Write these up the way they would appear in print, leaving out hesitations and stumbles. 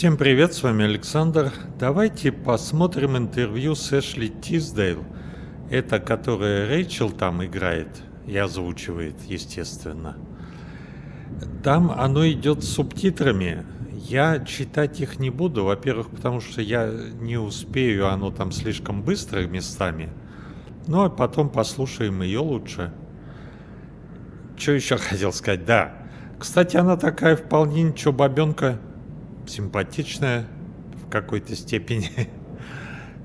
Всем привет, с вами Александр. Давайте посмотрим интервью с ЭШЛИ ТИСДЕЙЛ. Это которое Рейчел там играет и озвучивает, естественно. Там оно идет с субтитрами. Я читать их не буду, во-первых, потому что я не успею, оно там слишком быстро местами. Ну а потом послушаем ее лучше. Что еще хотел сказать? Да. Кстати, она такая вполне ничего бабенка. Симпатичная в какой-то степени.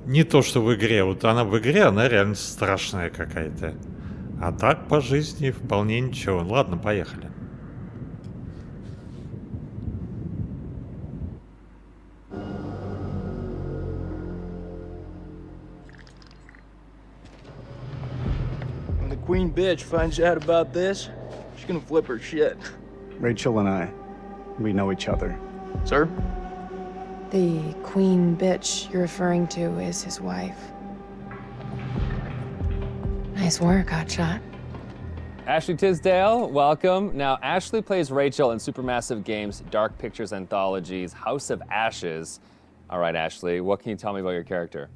Не то, что в игре. Вот она в игре, она реально страшная какая-то. А так по жизни вполне ничего. Ладно, поехали. When the queen bitch finds out about this, she's gonna flip her shit. Rachel and I, we know each other. Sir? The queen bitch you're referring to is his wife. Nice work, Hotshot. Ashley Tisdale, welcome. Now, Ashley plays Rachel in Supermassive Games' Dark Pictures Anthology's House of Ashes. All right, Ashley, what can you tell me about your character?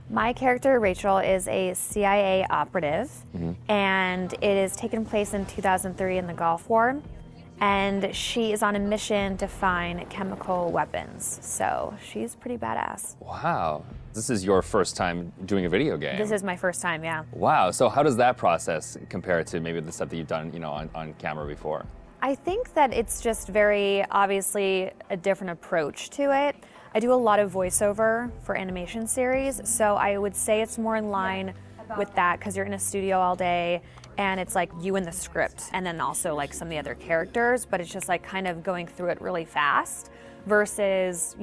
My character, Rachel, is a CIA operative, and it is taken place in 2003 in the Gulf War. And she is on a mission to find chemical weapons. So she's pretty badass. Wow. This is your first time doing a video game. This is my first time, yeah. Wow. So how does that process compare to maybe the stuff that you've done, on camera before? I think that it's just very obviously a different approach to it. I do a lot of voiceover for animation series, so I would say it's more in line with that because you're in a studio all day and it's like you and the script and then also like some of the other characters, but it's just like kind of going through it really fast versus,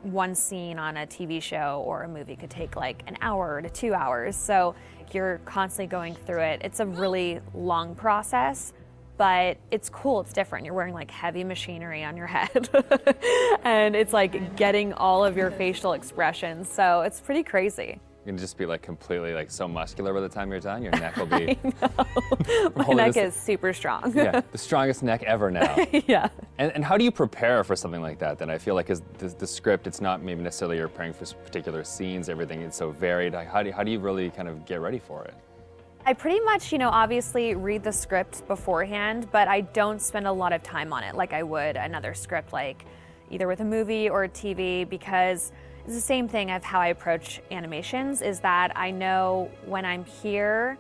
one scene on a TV show or a movie could take like an hour to 2 hours. So you're constantly going through it. It's a really long process, but it's cool, it's different. You're wearing like heavy machinery on your head and it's like getting all of your facial expressions. So it's pretty crazy. You're gonna just be like completely like so muscular by the time you're done. Your neck will be. My neck is super strong. Yeah, the strongest neck ever now. Yeah. And how do you prepare for something like that? Then I feel like is the script, it's not maybe necessarily you're preparing for particular scenes. Everything is so varied. Like, how do you really kind of get ready for it? I pretty much, obviously read the script beforehand, but I don't spend a lot of time on it like I would another script, like either with a movie or a TV, because it's the same thing of how I approach animations, is that I know when I'm here,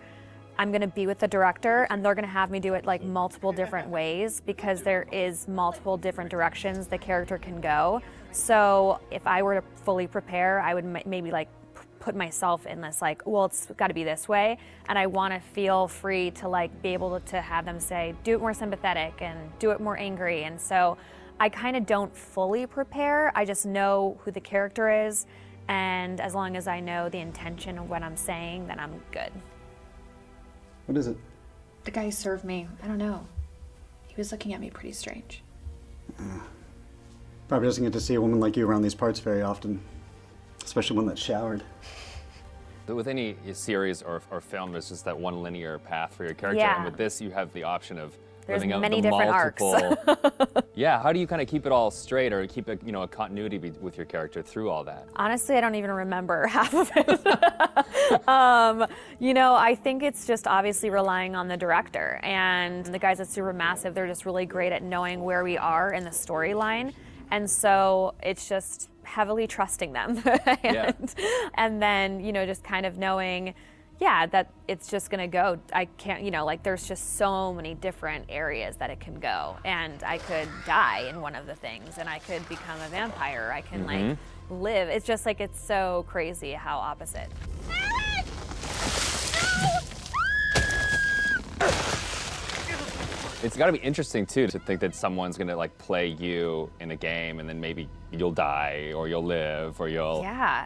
I'm gonna be with the director and they're gonna have me do it like multiple different ways because there is multiple different directions the character can go. So if I were to fully prepare, I would maybe like put myself in this like, well, it's gotta be this way. And I wanna feel free to like be able to have them say, do it more sympathetic and do it more angry. And so I kind of don't fully prepare. I just know who the character is, and as long as I know the intention of what I'm saying, then I'm good. What is it? The guy who served me, I don't know. He was looking at me pretty strange. Probably doesn't get to see a woman like you around these parts very often, especially one that's showered. But with any series or film, there's just that one linear path for your character. Yeah. And with this, you have the option of There's living out many the different multiple. arcs. Yeah, how do you kind of keep it all straight or keep a continuity with your character through all that? Honestly, I don't even remember half of it. I think it's just obviously relying on the director. And the guys at Supermassive, they're just really great at knowing where we are in the storyline. And so it's just heavily trusting them. And then, just kind of knowing, that it's just gonna go. I can't, there's just so many different areas that it can go. And I could die in one of the things, and I could become a vampire. I can like live. It's just like, it's so crazy how opposite. It's got to be interesting too to think that someone's gonna like play you in a game and then maybe you'll die or you'll live or you'll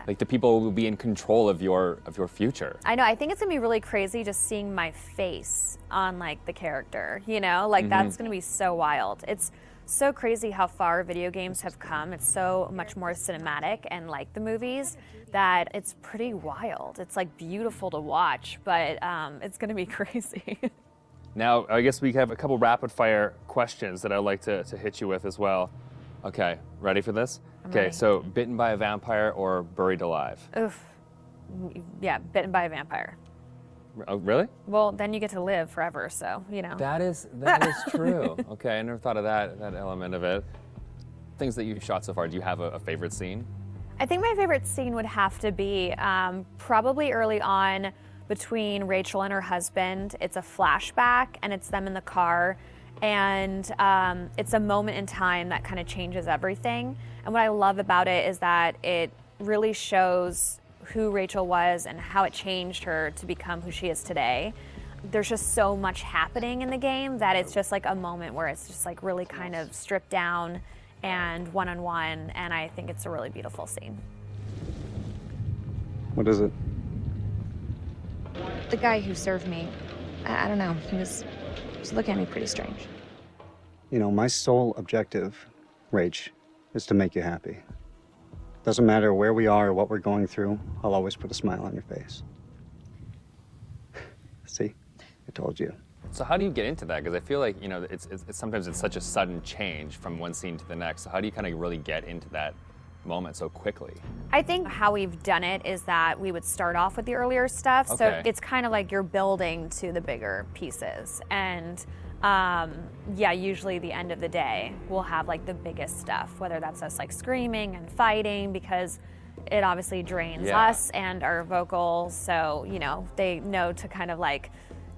like the people will be in control of your future. I know. I think it's gonna be really crazy just seeing my face on like the character. Like that's gonna be so wild. It's so crazy how far video games have come. It's so much more cinematic and like the movies that it's pretty wild. It's like beautiful to watch, but it's gonna be crazy. Now, I guess we have a couple rapid fire questions that I'd like to hit you with as well. Okay, ready for this? I'm Okay, ready. so bitten by a vampire or buried alive? Oof. Yeah, bitten by a vampire. Oh, really? Well, then you get to live forever, so, you know. That is true. Okay, I never thought of that element of it. Things that you've shot so far, do you have a favorite scene? I think my favorite scene would have to be probably early on between Rachel and her husband. It's a flashback, and it's them in the car, and it's a moment in time that kind of changes everything. And what I love about it is that it really shows who Rachel was and how it changed her to become who she is today. There's just so much happening in the game that it's just like a moment where it's just like really kind of stripped down and one-on-one, and I think it's a really beautiful scene. What is it? The guy who served me, I don't know, he was looking at me pretty strange. You know, my sole objective, Rach, is to make you happy. Doesn't matter where we are or what we're going through, I'll always put a smile on your face. See? I told you. So how do you get into that? Because I feel like, you know, it's sometimes it's such a sudden change from one scene to the next. So how do you kind of really get into that moment so quickly? I think how we've done it is that we would start off with the earlier stuff. So Okay. it's kind of like you're building to the bigger pieces. And yeah, usually the end of the day, we'll have like the biggest stuff, whether that's us like screaming and fighting, because it obviously drains Yeah. us and our vocals. So, you know, they know to kind of like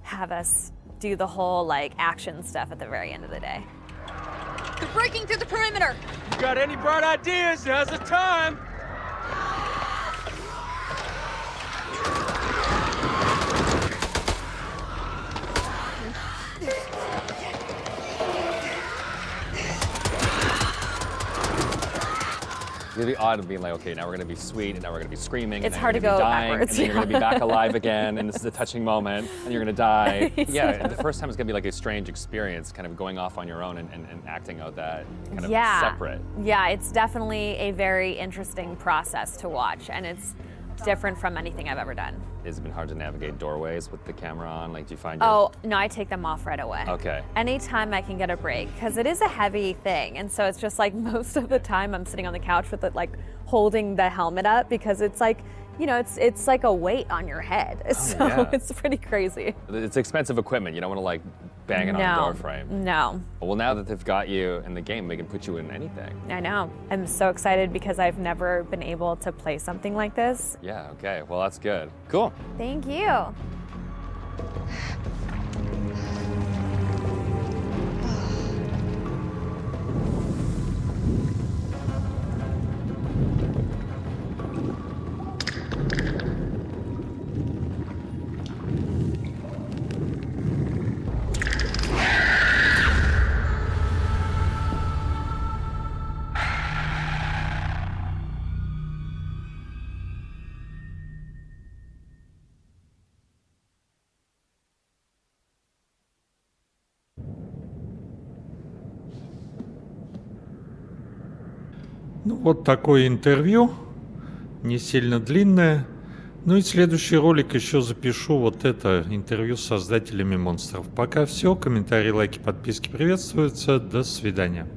have us do the whole like action stuff at the very end of the day. They're breaking through the perimeter. You got any bright ideas? Now's the time. It's gonna be odd of being like, okay, now we're gonna be sweet, and now we're gonna be screaming. It's and then hard you're to gonna be go dying, backwards, And then you're gonna be yeah. back alive again, and this is a touching moment, and you're gonna die. Yeah, Yeah. the first time is gonna be like a strange experience, kind of going off on your own and acting out that kind of Yeah. separate. Yeah, it's definitely a very interesting process to watch, and it's different from anything I've ever done. Has it been hard to navigate doorways with the camera on? Like, do you find your... Oh, no, I take them off right away. Okay. Anytime I can get a break, because it is a heavy thing, and so it's just like most of the time I'm sitting on the couch with it, like holding the helmet up, because it's like, you know, it's like a weight on your head. So yeah. it's pretty crazy. It's expensive equipment. You don't want to like bang it on a door frame. No. Well, now that they've got you in the game, they can put you in anything. I know. I'm so excited because I've never been able to play something like this. Yeah, okay. Well, that's good. Cool. Thank you. Ну, вот такое интервью, не сильно длинное. Ну и следующий ролик еще запишу вот это интервью с создателями монстров. Пока все, комментарии, лайки, подписки приветствуются. До свидания.